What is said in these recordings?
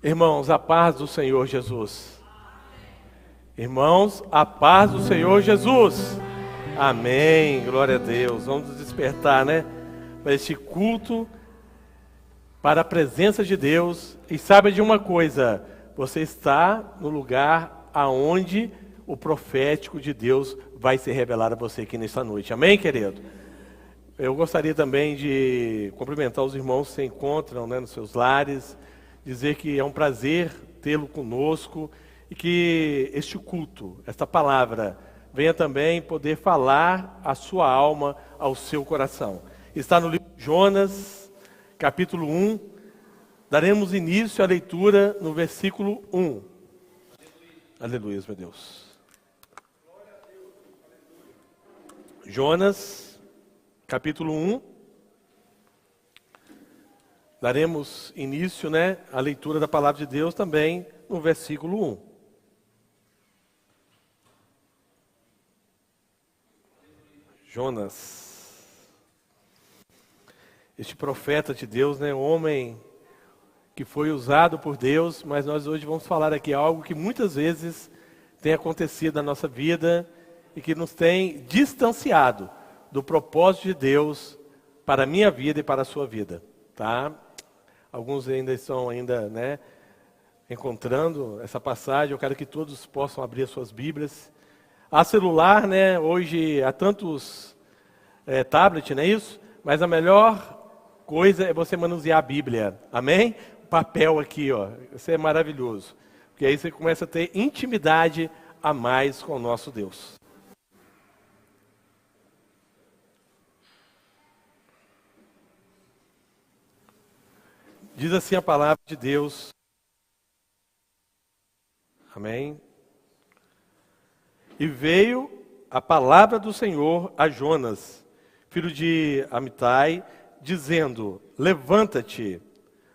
Irmãos, a paz do Senhor Jesus. Irmãos, a paz do Senhor Jesus. Amém. Glória a Deus. Vamos nos despertar, né? Para este culto, para a presença de Deus. E sabe de uma coisa? Você está no lugar aonde o profético de Deus vai se revelar a você aqui nesta noite. Amém, querido? Eu gostaria também de cumprimentar os irmãos que se encontram, né, nos seus lares, dizer que é um prazer tê-lo conosco e que este culto, esta palavra, venha também poder falar à sua alma, ao seu coração. Está no livro de Jonas, capítulo 1, daremos início à leitura no versículo 1. Aleluia, meu Deus. Jonas, capítulo 1. Daremos início, né, à leitura da palavra de Deus também no versículo 1. Jonas, este profeta de Deus, né, homem que foi usado por Deus, mas nós hoje vamos falar aqui algo que muitas vezes tem acontecido na nossa vida e que nos tem distanciado do propósito de Deus para a minha vida e para a sua vida, tá? Alguns ainda estão encontrando essa passagem. Eu quero que todos possam abrir as suas Bíblias. Há celular, né? Hoje há tantos tablet, não é isso? Mas a melhor coisa é você manusear a Bíblia. Amém? O papel aqui, ó. Isso é maravilhoso. Porque aí você começa a ter intimidade a mais com o nosso Deus. Diz assim a palavra de Deus. Amém? E veio a palavra do Senhor a Jonas, filho de Amitai, dizendo: levanta-te,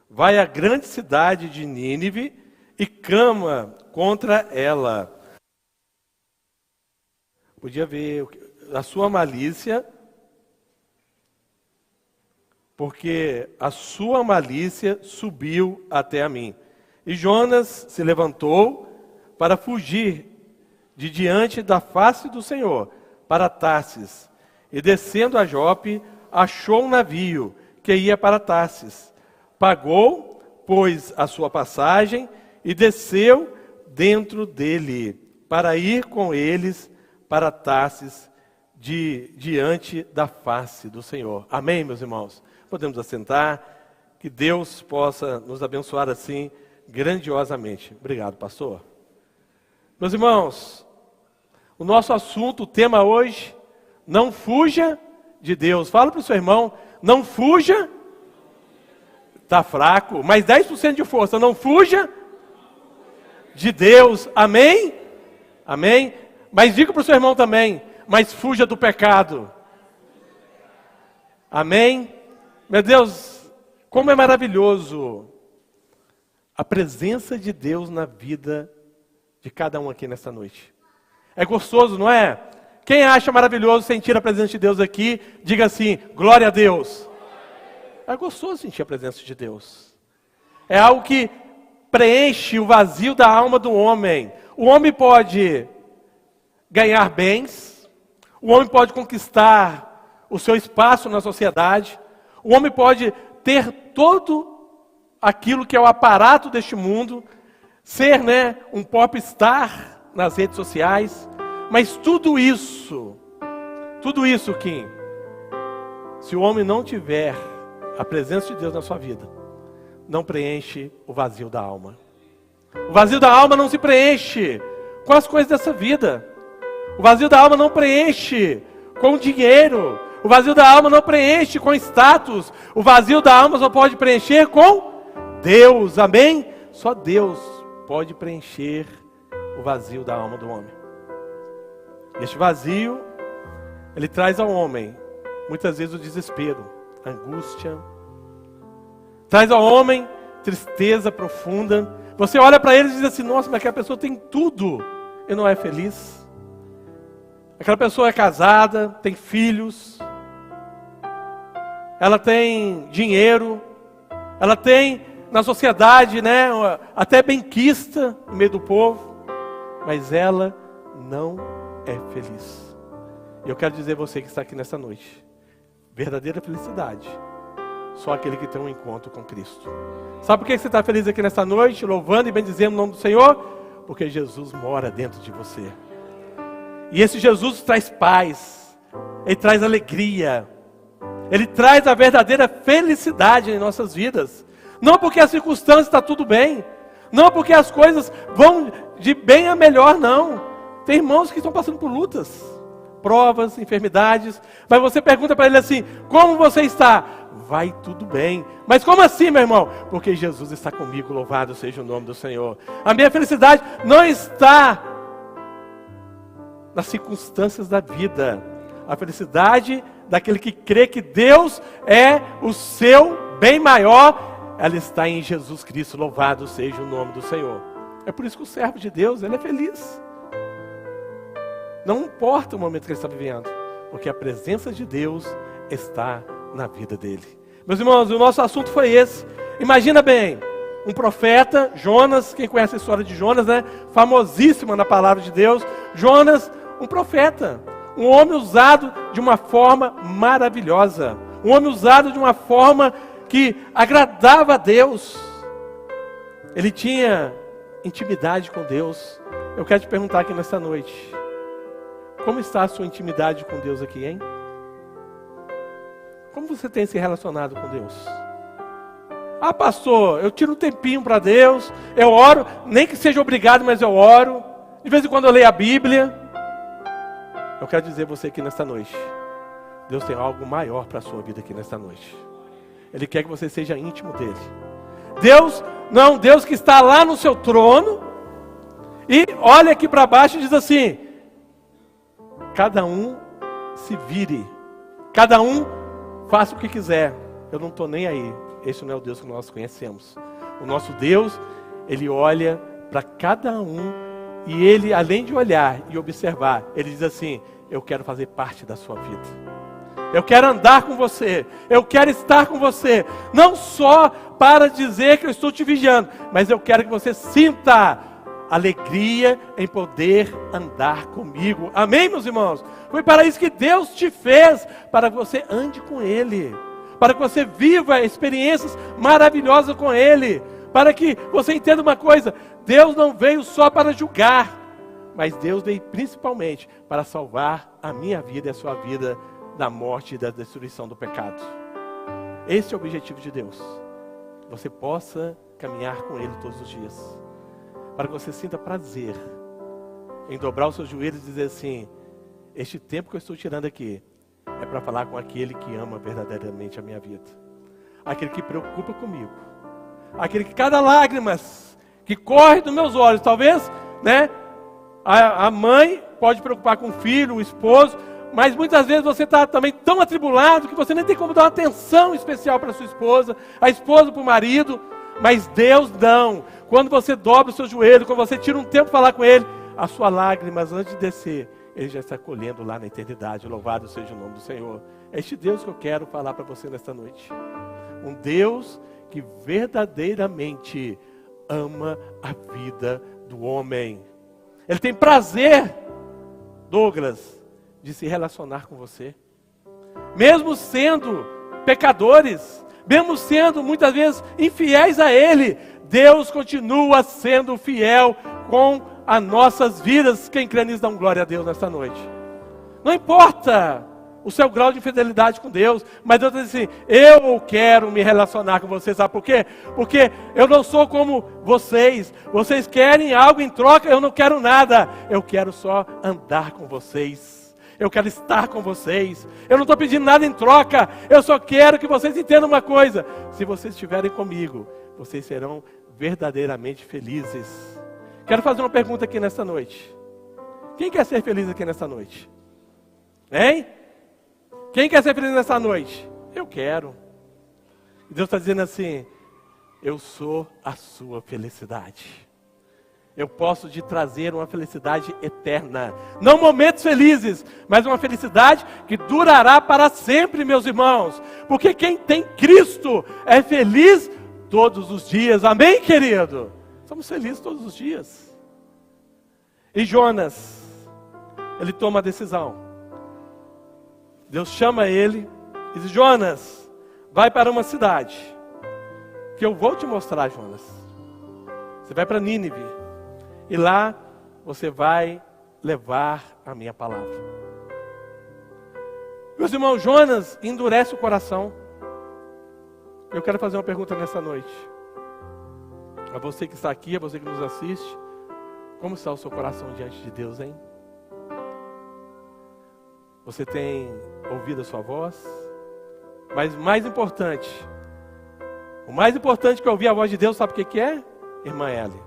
vai à grande cidade de Nínive e clama contra ela. Podia ver a sua malícia, porque a sua malícia subiu até a mim. E Jonas se levantou para fugir de diante da face do Senhor, para Tarsis. E descendo a Jope, achou um navio que ia para Tarsis. Pagou, pois, a sua passagem e desceu dentro dele, para ir com eles para Tarsis, diante da face do Senhor. Amém, meus irmãos? Podemos assentar, que Deus possa nos abençoar assim, grandiosamente. Obrigado, pastor. Meus irmãos, o nosso assunto, o tema hoje, não fuja de Deus. Fala para o seu irmão, não fuja, está fraco, mais 10% de força, não fuja de Deus. Amém? Amém? Mas diga para o seu irmão também, mas fuja do pecado. Amém? Meu Deus, como é maravilhoso a presença de Deus na vida de cada um aqui nessa noite. É gostoso, não é? Quem acha maravilhoso sentir a presença de Deus aqui, diga assim, glória a Deus. É gostoso sentir a presença de Deus. É algo que preenche o vazio da alma do homem. O homem pode ganhar bens, o homem pode conquistar o seu espaço na sociedade, o homem pode ter todo aquilo que é o aparato deste mundo, ser, um popstar nas redes sociais, mas tudo isso, Kim, se o homem não tiver a presença de Deus na sua vida, não preenche o vazio da alma. O vazio da alma não se preenche com as coisas dessa vida. O vazio da alma não preenche com dinheiro. O vazio da alma não preenche com status. O vazio da alma só pode preencher com Deus. Amém? Só Deus pode preencher o vazio da alma do homem. Este vazio, ele traz ao homem, muitas vezes, o desespero, a angústia. Traz ao homem tristeza profunda. Você olha para eles e diz assim, nossa, mas aquela pessoa tem tudo e não é feliz. Aquela pessoa é casada, tem filhos, ela tem dinheiro, ela tem na sociedade, né, até benquista no meio do povo, mas ela não é feliz. E eu quero dizer a você que está aqui nessa noite, verdadeira felicidade, só aquele que tem um encontro com Cristo. Sabe por que você está feliz aqui nessa noite, louvando e bendizendo o nome do Senhor? Porque Jesus mora dentro de você. E esse Jesus traz paz, Ele traz alegria, Ele traz a verdadeira felicidade em nossas vidas. Não porque a circunstância está tudo bem, não porque as coisas vão de bem a melhor, não. Tem irmãos que estão passando por lutas, provas, enfermidades, mas você pergunta para ele assim: como você está? Vai tudo bem. Mas como assim, meu irmão? Porque Jesus está comigo, louvado seja o nome do Senhor. A minha felicidade não está nas circunstâncias da vida. A felicidade daquele que crê que Deus é o seu bem maior, ela está em Jesus Cristo, louvado seja o nome do Senhor. É por isso que o servo de Deus, ele é feliz. Não importa o momento que ele está vivendo, porque a presença de Deus está na vida dele. Meus irmãos, o nosso assunto foi esse. Imagina bem, um profeta, Jonas, quem conhece a história de Jonas, né? Famosíssima na palavra de Deus. Jonas, um profeta, um homem usado de uma forma maravilhosa, um homem usado de uma forma que agradava a Deus. Ele tinha intimidade com Deus. Eu quero te perguntar aqui nesta noite, como está a sua intimidade com Deus aqui, hein? Como você tem se relacionado com Deus? Ah, pastor, eu tiro um tempinho para Deus, eu oro, nem que seja obrigado, mas eu oro. De vez em quando eu leio a Bíblia. Eu quero dizer a você aqui nesta noite, Deus tem algo maior para a sua vida aqui nesta noite. Ele quer que você seja íntimo dele. Deus não é um Deus que está lá no seu trono e olha aqui para baixo e diz assim: cada um se vire, cada um faça o que quiser, eu não estou nem aí. Esse não é o Deus que nós conhecemos. O nosso Deus, Ele olha para cada um e Ele, além de olhar e observar, Ele diz assim: eu quero fazer parte da sua vida, eu quero andar com você, eu quero estar com você, não só para dizer que eu estou te vigiando, mas eu quero que você sinta alegria em poder andar comigo. Amém, meus irmãos? Foi para isso que Deus te fez, para que você ande com Ele, para que você viva experiências maravilhosas com Ele, para que você entenda uma coisa: Deus não veio só para julgar, mas Deus veio principalmente para salvar a minha vida e a sua vida da morte e da destruição do pecado. Esse é o objetivo de Deus, que você possa caminhar com Ele todos os dias, para que você sinta prazer em dobrar os seus joelhos e dizer assim: este tempo que eu estou tirando aqui é para falar com aquele que ama verdadeiramente a minha vida, aquele que preocupa comigo, aquele que cada lágrima que corre dos meus olhos, talvez, né, a mãe pode preocupar com o filho, o esposo, mas muitas vezes você está também tão atribulado que você nem tem como dar uma atenção especial para sua esposa, a esposa para o marido. Mas Deus não. Quando você dobra o seu joelho, quando você tira um tempo para falar com Ele, as suas lágrimas antes de descer, Ele já está colhendo lá na eternidade. Louvado seja o nome do Senhor. É este Deus que eu quero falar para você nesta noite. Um Deus que verdadeiramente ama a vida do homem. Ele tem prazer, Douglas, de se relacionar com você. Mesmo sendo pecadores, mesmo sendo muitas vezes infiéis a Ele, Deus continua sendo fiel com as nossas vidas. Quem crê nisso, dá um glória a Deus nesta noite. Não importa o seu grau de fidelidade com Deus, mas Deus diz assim: eu quero me relacionar com vocês. Sabe por quê? Porque eu não sou como vocês. Vocês querem algo em troca, eu não quero nada. Eu quero só andar com vocês. Eu quero estar com vocês. Eu não estou pedindo nada em troca. Eu só quero que vocês entendam uma coisa: se vocês estiverem comigo, vocês serão verdadeiramente felizes. Quero fazer uma pergunta aqui nesta noite. Quem quer ser feliz aqui nesta noite? Hein? Quem quer ser feliz nessa noite? Eu quero. Deus está dizendo assim: eu sou a sua felicidade. Eu posso te trazer uma felicidade eterna. Não momentos felizes, mas uma felicidade que durará para sempre, meus irmãos. Porque quem tem Cristo é feliz todos os dias. Amém, querido? Somos felizes todos os dias. E Jonas, ele toma a decisão. Deus chama ele e diz: Jonas, vai para uma cidade que eu vou te mostrar, Jonas. Você vai para Nínive e lá você vai levar a minha palavra. Meus irmãos, Jonas endurece o coração. Eu quero fazer uma pergunta nessa noite. A você que está aqui, a você que nos assiste, como está o seu coração diante de Deus, hein? Você tem ouvido a sua voz? Mas o mais importante que ouvir a voz de Deus, sabe o que é? Irmã Ellie,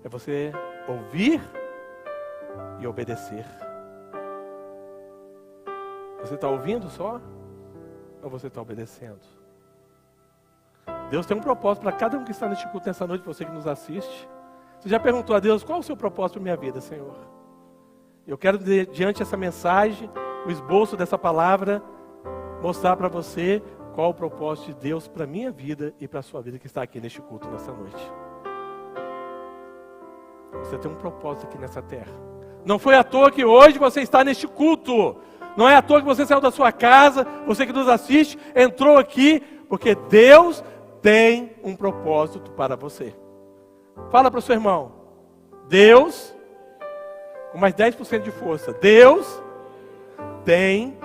é você ouvir e obedecer. Você está ouvindo só? Ou você está obedecendo? Deus tem um propósito para cada um que está neste culto nessa noite, você que nos assiste. Você já perguntou a Deus, qual é o seu propósito para a minha vida, Senhor? Eu quero, diante dessa mensagem, o esboço dessa palavra, mostrar para você qual o propósito de Deus para a minha vida e para a sua vida que está aqui neste culto nessa noite. Você tem um propósito aqui nessa terra. Não foi à toa que hoje você está neste culto. Não é à toa que você saiu da sua casa, você que nos assiste, entrou aqui, porque Deus tem um propósito para você. Fala para o seu irmão. Deus, com mais 10% de força, Deus tem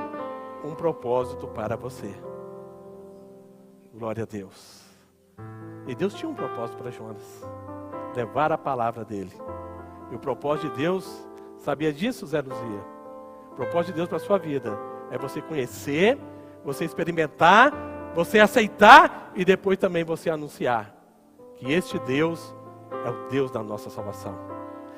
um propósito para você. Glória a Deus. E Deus tinha um propósito para Jonas. Levar a palavra dele. E o propósito de Deus, sabia disso, Zé Luzia? O propósito de Deus para a sua vida é você conhecer, você experimentar, você aceitar e depois também você anunciar que este Deus é o Deus da nossa salvação.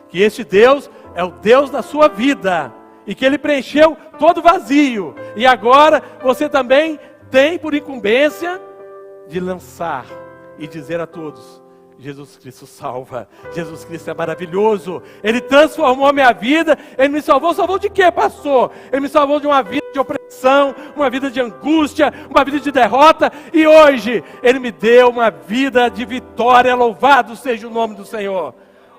Que este Deus é o Deus da sua vida. E que Ele preencheu todo vazio. E agora você também tem por incumbência de lançar e dizer a todos: Jesus Cristo salva, Jesus Cristo é maravilhoso, Ele transformou a minha vida. Ele me salvou de quê, pastor? Ele me salvou de uma vida de opressão, uma vida de angústia, uma vida de derrota, e hoje Ele me deu uma vida de vitória. Louvado seja o nome do Senhor.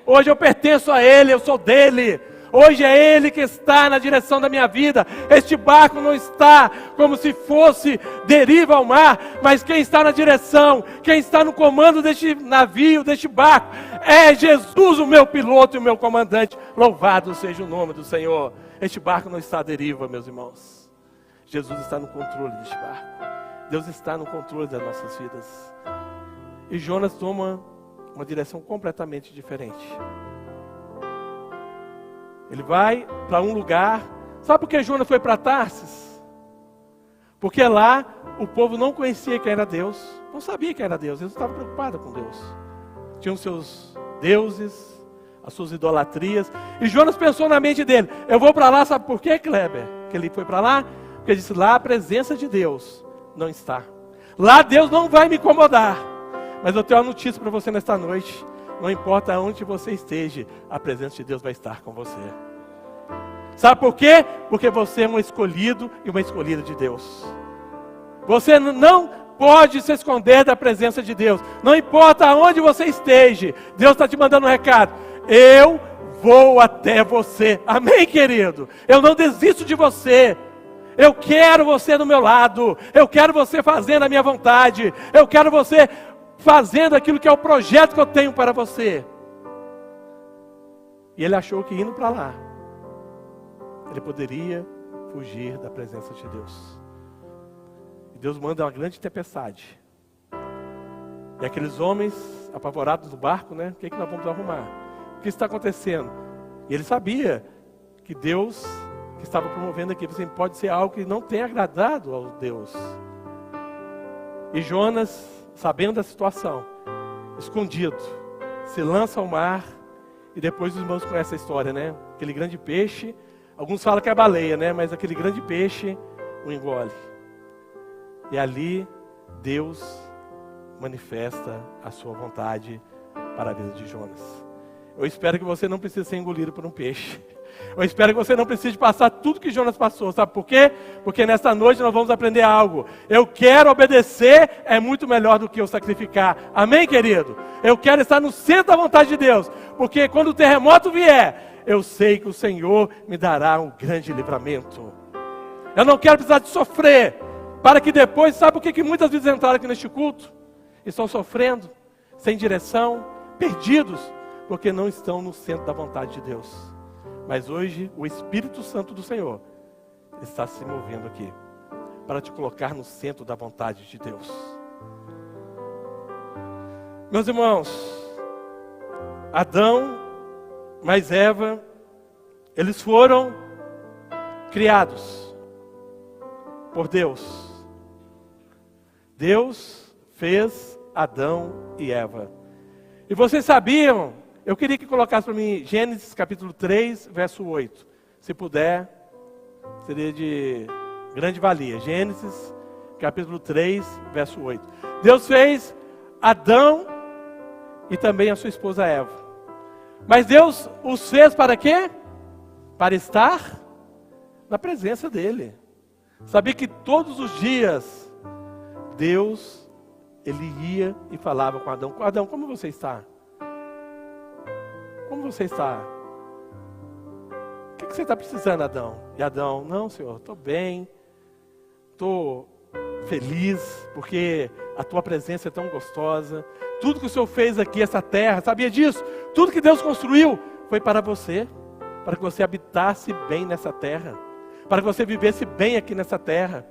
Hoje eu pertenço a Ele, eu sou dEle. Hoje é Ele que está na direção da minha vida. Este barco não está como se fosse deriva ao mar, mas quem está na direção, quem está no comando deste navio, deste barco, é Jesus, o meu piloto e o meu comandante. Louvado seja o nome do Senhor. Este barco não está à deriva, meus irmãos. Jesus está no controle deste barco. Deus está no controle das nossas vidas. E Jonas toma uma direção completamente diferente. Ele vai para um lugar. Sabe por que Jonas foi para Tarsis? Porque lá o povo não conhecia quem era Deus. Não sabia quem era Deus. Eles estavam preocupados com Deus. Tinham seus deuses, as suas idolatrias. E Jonas pensou na mente dele: eu vou para lá, sabe por quê, Kleber? Que ele foi para lá? Porque ele disse: lá a presença de Deus não está. Lá Deus não vai me incomodar. Mas eu tenho uma notícia para você nesta noite. Não importa onde você esteja, a presença de Deus vai estar com você. Sabe por quê? Porque você é um escolhido e uma escolhida de Deus. Você não pode se esconder da presença de Deus. Não importa onde você esteja, Deus está te mandando um recado: eu vou até você. Amém, querido? Eu não desisto de você. Eu quero você do meu lado. Eu quero você fazendo a minha vontade. Eu quero você fazendo aquilo que é o projeto que eu tenho para você. E ele achou que indo para lá, ele poderia fugir da presença de Deus. E Deus manda uma grande tempestade. E aqueles homens apavorados do barco, né? O que nós vamos arrumar? O que está acontecendo? E ele sabia que Deus que estava promovendo aqui, você pode ser algo que não tenha agradado ao Deus. E Jonas, sabendo da situação, escondido, se lança ao mar. E depois os irmãos conhecem a história, né? Aquele grande peixe, alguns falam que é a baleia, né? Mas aquele grande peixe o engole. E ali Deus manifesta a sua vontade para a vida de Jonas. Eu espero que você não precise ser engolido por um peixe. Eu espero que você não precise passar tudo que Jonas passou. Sabe por quê? Porque nesta noite nós vamos aprender algo. Eu quero obedecer, é muito melhor do que eu sacrificar. Amém, querido? Eu quero estar no centro da vontade de Deus. Porque quando o terremoto vier, eu sei que o Senhor me dará um grande livramento. Eu não quero precisar de sofrer. Para que depois, sabe por que muitas vezes entraram aqui neste culto? Estão sofrendo, sem direção, perdidos, porque não estão no centro da vontade de Deus. Mas hoje, o Espírito Santo do Senhor está se movendo aqui, para te colocar no centro da vontade de Deus. Meus irmãos, Adão mais Eva, eles foram criados por Deus. Deus fez Adão e Eva. E vocês sabiam, eu queria que colocasse para mim Gênesis capítulo 3, verso 8. Se puder, seria de grande valia. Gênesis capítulo 3, verso 8. Deus fez Adão e também a sua esposa Eva. Mas Deus os fez para quê? Para estar na presença dele. Sabia que todos os dias Deus, ele ia e falava com Adão. Adão, como você está? Como você está? O que você está precisando, Adão? E Adão, não, Senhor, estou bem. Estou feliz, porque a tua presença é tão gostosa. Tudo que o Senhor fez aqui, essa terra, sabia disso? Tudo que Deus construiu foi para você. Para que você habitasse bem nessa terra. Para que você vivesse bem aqui nessa terra.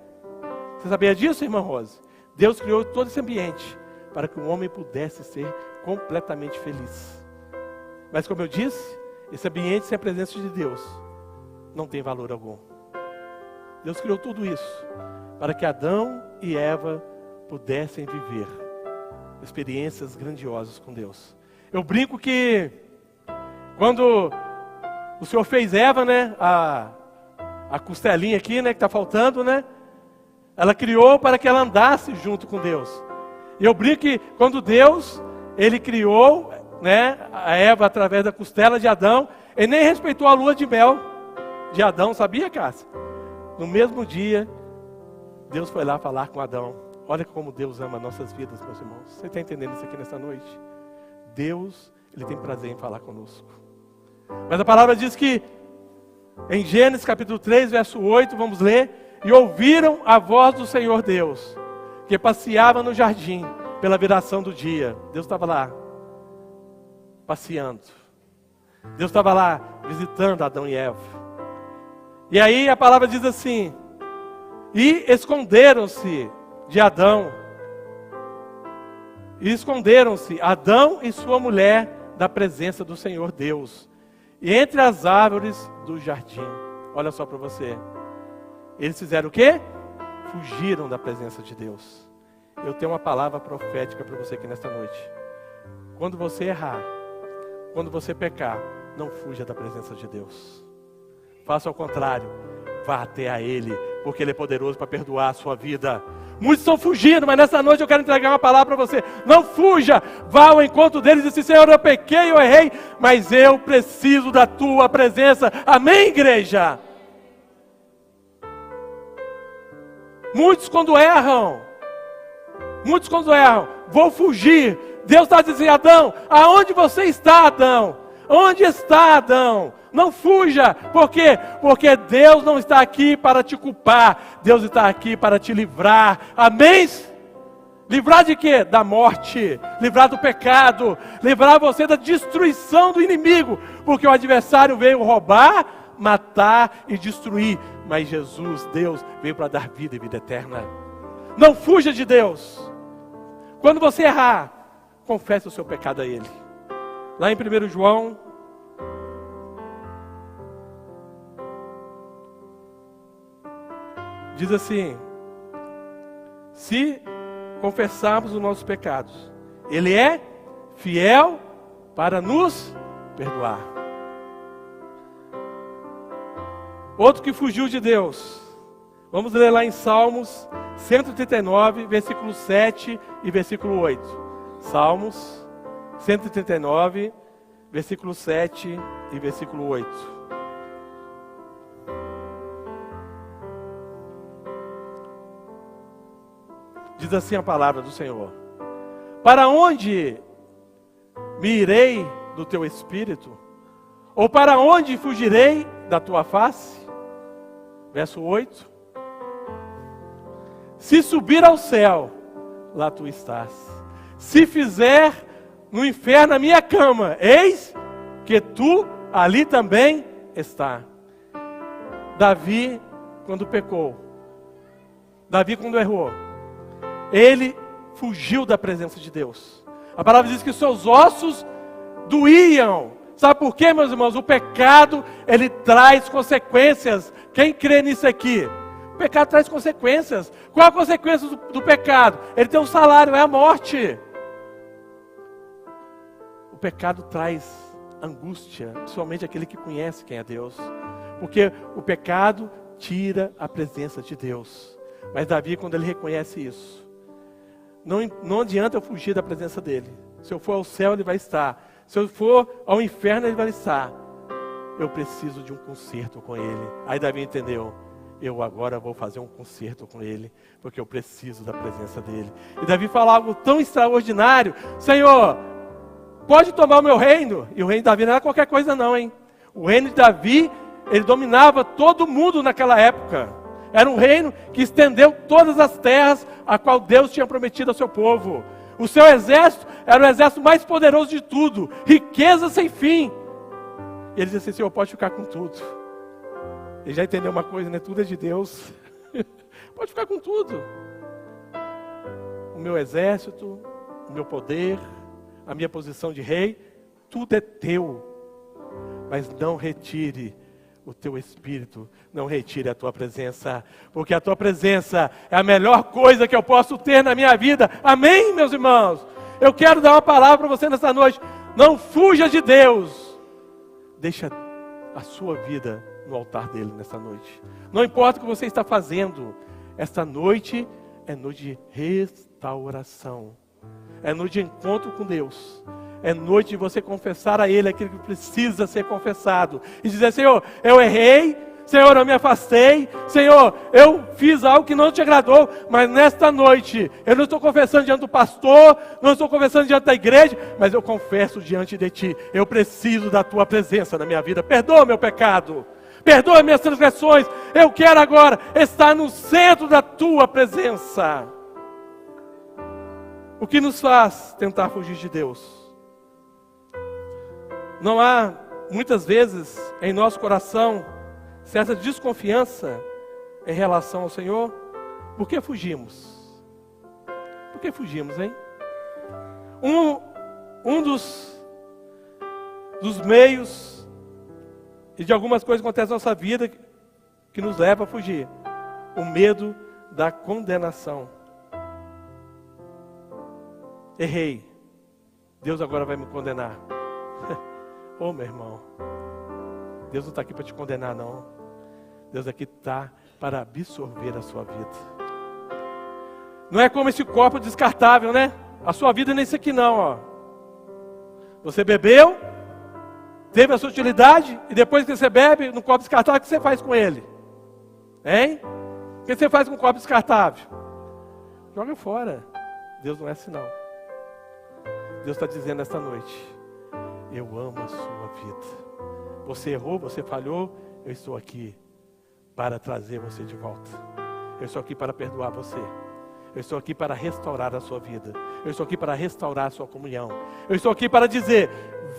Você sabia disso, irmã Rose? Deus criou todo esse ambiente para que o homem pudesse ser completamente feliz. Mas como eu disse, esse ambiente sem a presença de Deus não tem valor algum. Deus criou tudo isso para que Adão e Eva pudessem viver experiências grandiosas com Deus. Eu brinco que quando o Senhor fez Eva, né, a costelinha aqui, né, que está faltando, né? Ela criou para que ela andasse junto com Deus. E eu brinco que quando Deus, ele criou, né, a Eva através da costela de Adão, ele nem respeitou a lua de mel de Adão, sabia, Cássia? No mesmo dia, Deus foi lá falar com Adão. Olha como Deus ama nossas vidas, meus irmãos. Você está entendendo isso aqui nessa noite? Deus, ele tem prazer em falar conosco. Mas a palavra diz que, em Gênesis capítulo 3, verso 8, vamos ler. E ouviram a voz do Senhor Deus, que passeava no jardim, pela viração do dia. Deus estava lá, passeando. Deus estava lá, visitando Adão e Eva. E aí a palavra diz assim: e esconderam-se de Adão. E esconderam-se Adão e sua mulher da presença do Senhor Deus, e entre as árvores do jardim. Olha só para você. Eles fizeram o quê? Fugiram da presença de Deus. Eu tenho uma palavra profética para você aqui nesta noite. Quando você errar, quando você pecar, não fuja da presença de Deus. Faça ao contrário. Vá até a Ele, porque Ele é poderoso para perdoar a sua vida. Muitos estão fugindo, mas nessa noite eu quero entregar uma palavra para você. Não fuja, vá ao encontro deles e diz assim: Senhor, eu pequei, eu errei, mas eu preciso da tua presença. Amém, igreja? Muitos quando erram, vou fugir. Deus está dizendo: Adão, aonde você está, Adão? Onde está, Adão? Não fuja. Por quê? Porque Deus não está aqui para te culpar. Deus está aqui para te livrar. Amém? Livrar de quê? Da morte. Livrar do pecado. Livrar você da destruição do inimigo. Porque o adversário veio roubar, matar e destruir. Mas Jesus, Deus, veio para dar vida e vida eterna. Não fuja de Deus. Quando você errar, confesse o seu pecado a Ele. Lá em 1 João, diz assim: se confessarmos os nossos pecados, Ele é fiel para nos perdoar. Outro que fugiu de Deus, vamos ler lá em Salmos 139, versículo 7 e versículo 8. Salmos 139, versículo 7 e versículo 8. Diz assim a palavra do Senhor: para onde me irei do teu espírito? Ou para onde fugirei da tua face? Verso 8. Se subir ao céu, lá tu estás. Se fizer no inferno a minha cama, eis que tu ali também está. Davi, quando pecou, Davi, quando errou, ele fugiu da presença de Deus. A palavra diz que seus ossos doíam. Sabe por quê, meus irmãos? O pecado, ele traz consequências. Quem crê nisso aqui? O pecado traz consequências. Qual a consequência do pecado? Ele tem um salário, é a morte. O pecado traz angústia, principalmente aquele que conhece quem é Deus. Porque o pecado tira a presença de Deus. Mas Davi, quando ele reconhece isso, não adianta eu fugir da presença dele. Se eu for ao céu, ele vai estar. Se eu for ao inferno, ele vai estar. Eu preciso de um concerto com ele. Aí Davi entendeu: eu agora vou fazer um concerto com ele, porque eu preciso da presença dele. E Davi fala algo tão extraordinário: Senhor, pode tomar o meu reino. E o reino de Davi não era qualquer coisa não, hein? O reino de Davi, ele dominava todo mundo naquela época. Era um reino que estendeu todas as terras a qual Deus tinha prometido ao seu povo. O seu exército era o exército mais poderoso de tudo, riqueza sem fim. E ele disse assim: Senhor, pode ficar com tudo. Ele já entendeu uma coisa, né? Tudo é de Deus. Pode ficar com tudo. O meu exército, o meu poder, a minha posição de rei, tudo é teu. Mas não retire o teu espírito, não retire a tua presença, porque a tua presença é a melhor coisa que eu posso ter na minha vida. Amém, meus irmãos? Eu quero dar uma palavra para você nessa noite: não fuja de Deus. Deixa a sua vida no altar dele nessa noite. Não importa o que você está fazendo, esta noite é noite de restauração, é noite de encontro com Deus. É noite de você confessar a Ele aquilo que precisa ser confessado. E dizer: Senhor, eu errei. Senhor, eu me afastei. Senhor, eu fiz algo que não te agradou. Mas nesta noite, eu não estou confessando diante do pastor, não estou confessando diante da igreja, mas eu confesso diante de Ti. Eu preciso da Tua presença na minha vida. Perdoa meu pecado. Perdoa minhas transgressões. Eu quero agora estar no centro da Tua presença. O que nos faz tentar fugir de Deus? Não há, muitas vezes, em nosso coração, certa desconfiança em relação ao Senhor? Por que fugimos? Por que fugimos, hein? Um dos meios e de algumas coisas que acontecem na nossa vida que nos leva a fugir: o medo da condenação. Errei, Deus agora vai me condenar. Ô, meu irmão, Deus não está aqui para te condenar, não. Deus aqui está para absorver a sua vida. Não é como esse copo descartável, né? A sua vida não é isso aqui não, ó. Você bebeu, teve a sua utilidade, e depois que você bebe no copo descartável, o que você faz com ele? Hein? O que você faz com o copo descartável? Joga fora. Deus não é assim, não. Deus está dizendo esta noite: eu amo a sua vida. Você errou, você falhou, eu estou aqui para trazer você de volta. Eu estou aqui para perdoar você. Eu estou aqui para restaurar a sua vida. Eu estou aqui para restaurar a sua comunhão. Eu estou aqui para dizer: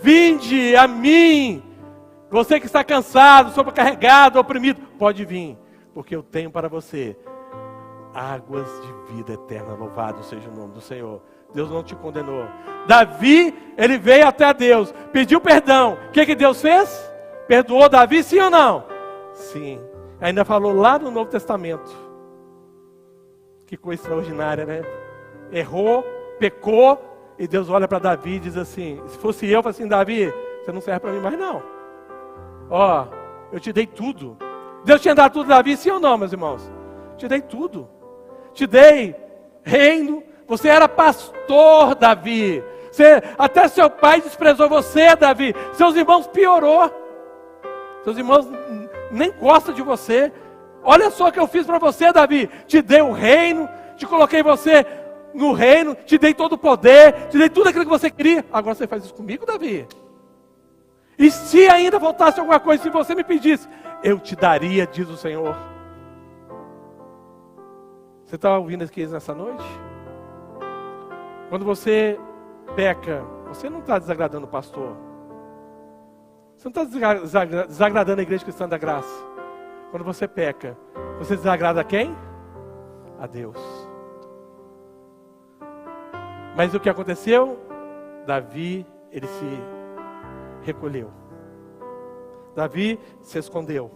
vinde a mim. Você que está cansado, sobrecarregado, oprimido, pode vir, porque eu tenho para você águas de vida eterna. Louvado seja o nome do Senhor. Deus não te condenou. Davi, ele veio até Deus, pediu perdão. O que Deus fez? Perdoou Davi, sim ou não? Sim. Ainda falou lá no Novo Testamento. Que coisa extraordinária, né? Errou, pecou, e Deus olha para Davi e diz assim: se fosse eu, falo assim: Davi, você não serve para mim mais não. Ó, eu te dei tudo. Deus tinha dado tudo a Davi, sim ou não, meus irmãos? Te dei tudo. Te dei reino. Você era pastor, Davi. Até seu pai desprezou você, Davi. Seus irmãos piorou. Seus irmãos nem gostam de você. Olha só o que eu fiz para você, Davi. Te dei o reino, te coloquei você no reino, te dei todo o poder, te dei tudo aquilo que você queria. Agora você faz isso comigo, Davi? E se ainda faltasse alguma coisa, se você me pedisse, eu te daria, diz o Senhor. Você está ouvindo aqui nessa noite? Quando você peca, você não está desagradando o pastor. Você não está desagradando a igreja cristã da graça. Quando você peca, você desagrada a quem? A Deus. Mas o que aconteceu? Davi, ele se recolheu. Davi se escondeu.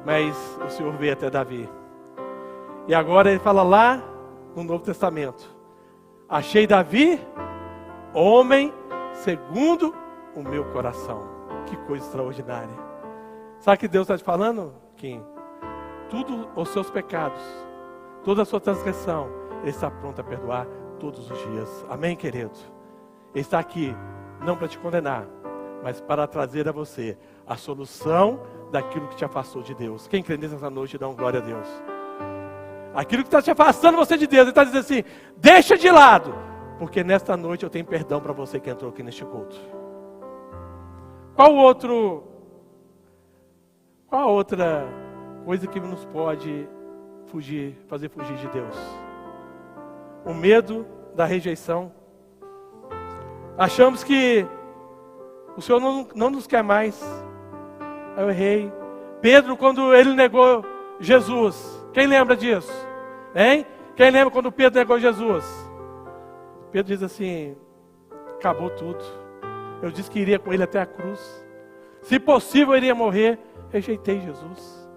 Mas o Senhor veio até Davi. E agora ele fala lá no Novo Testamento: achei Davi, homem segundo o meu coração. Que coisa extraordinária. Sabe o que Deus está te falando, Kim? Tudo os seus pecados, toda a sua transgressão, Ele está pronto a perdoar todos os dias. Amém, querido? Ele está aqui, não para te condenar, mas para trazer a você a solução daquilo que te afastou de Deus. Quem crê nisso nessa noite, dá um glória a Deus. Aquilo que está te afastando você de Deus, Ele está dizendo assim: deixa de lado, porque nesta noite eu tenho perdão para você que entrou aqui neste culto. Qual a outra coisa que nos pode fazer fugir de Deus? O medo da rejeição. Achamos que o Senhor não nos quer mais. Eu errei. Pedro, quando ele negou Jesus, quem lembra disso? Hein? Quem lembra quando Pedro negou Jesus? Pedro diz assim: acabou tudo. Eu disse que iria com ele até a cruz. Se possível, eu iria morrer. Rejeitei Jesus.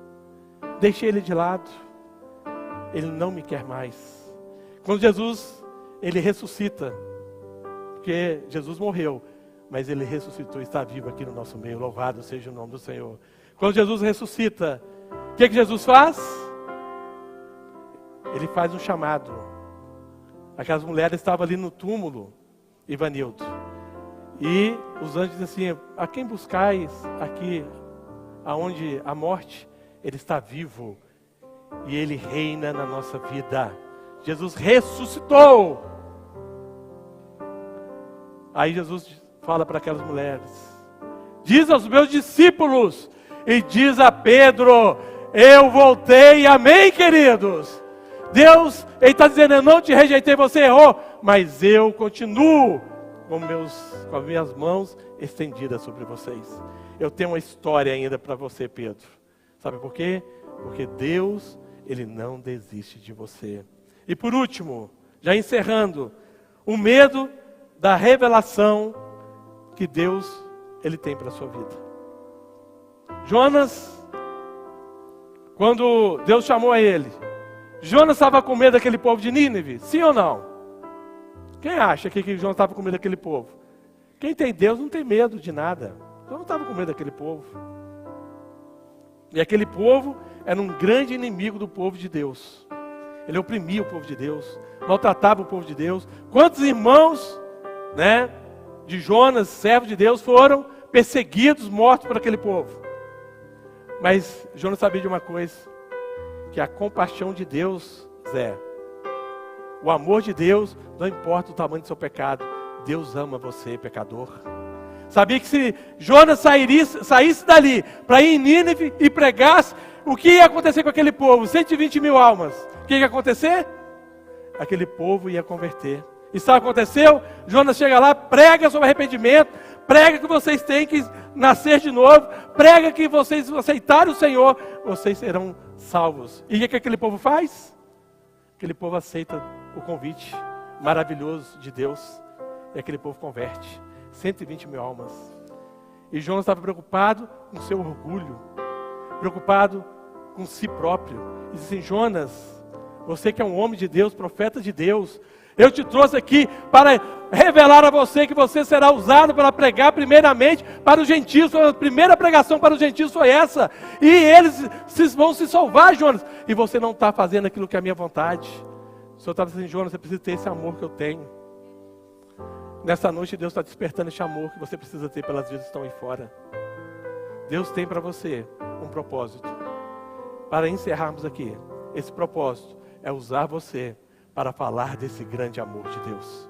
Deixei ele de lado. Ele não me quer mais. Quando Jesus, ele ressuscita, porque Jesus morreu, mas ele ressuscitou e está vivo aqui no nosso meio. Louvado seja o nome do Senhor. Quando Jesus ressuscita, o que Jesus faz? Ele faz um chamado. Aquelas mulheres estavam ali no túmulo, Ivanildo. E os anjos dizem assim: a quem buscais aqui, aonde a morte? Ele está vivo. E Ele reina na nossa vida. Jesus ressuscitou. Aí Jesus fala para aquelas mulheres: diz aos meus discípulos, e diz a Pedro: eu voltei. Amém, queridos? Deus, Ele está dizendo: eu não te rejeitei, você errou, mas eu continuo com as minhas mãos estendidas sobre vocês. Eu tenho uma história ainda para você, Pedro. Sabe por quê? Porque Deus, Ele não desiste de você. E por último, já encerrando, o medo da revelação que Deus, Ele tem para a sua vida. Jonas, quando Deus chamou a ele, Jonas estava com medo daquele povo de Nínive? Sim ou não? Quem acha que Jonas estava com medo daquele povo? Quem tem Deus não tem medo de nada. Eu não estava com medo daquele povo. E aquele povo era um grande inimigo do povo de Deus. Ele oprimia o povo de Deus, maltratava o povo de Deus. Quantos irmãos, de Jonas, servo de Deus, foram perseguidos, mortos por aquele povo? Mas Jonas sabia de uma coisa, que a compaixão de Deus, o amor de Deus, não importa o tamanho do seu pecado, Deus ama você, pecador. Sabia que se Jonas saísse dali para ir em Nínive e pregasse, o que ia acontecer com aquele povo? 120 mil almas. O que ia acontecer? Aquele povo ia converter. E sabe o que aconteceu? Jonas chega lá, prega sobre arrependimento, prega que vocês têm que nascer de novo, prega que vocês aceitarem o Senhor, vocês serão salvos. E o que aquele povo faz? Aquele povo aceita o convite maravilhoso de Deus, e aquele povo converte. 120 mil almas. E Jonas estava preocupado com seu orgulho, preocupado com si próprio. E disse assim: Jonas, você que é um homem de Deus, profeta de Deus, eu te trouxe aqui para revelar a você que você será usado para pregar primeiramente para os gentios. A primeira pregação para os gentios foi essa. E eles vão se salvar, Jonas. E você não está fazendo aquilo que é a minha vontade. O Senhor estava dizendo: Jonas, você precisa ter esse amor que eu tenho. Nessa noite Deus está despertando esse amor que você precisa ter pelas vidas que estão aí fora. Deus tem para você um propósito. Para encerrarmos aqui, esse propósito é usar você para falar desse grande amor de Deus.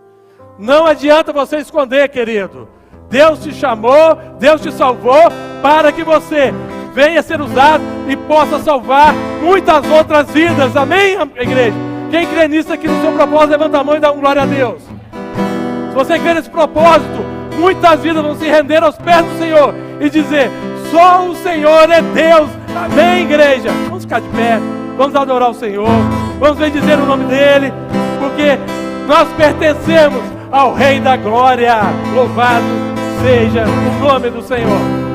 Não adianta você esconder, querido. Deus te chamou, Deus te salvou para que você venha ser usado e possa salvar muitas outras vidas. Amém, igreja? Quem crê nisso aqui no seu propósito, levanta a mão e dá glória a Deus. Se você crê nesse propósito, muitas vidas vão se render aos pés do Senhor e dizer: só o Senhor é Deus. Amém, igreja? Vamos ficar de pé, vamos adorar o Senhor, vamos bendizer o nome dEle, porque nós pertencemos ao Rei da Glória. Louvado seja o nome do Senhor.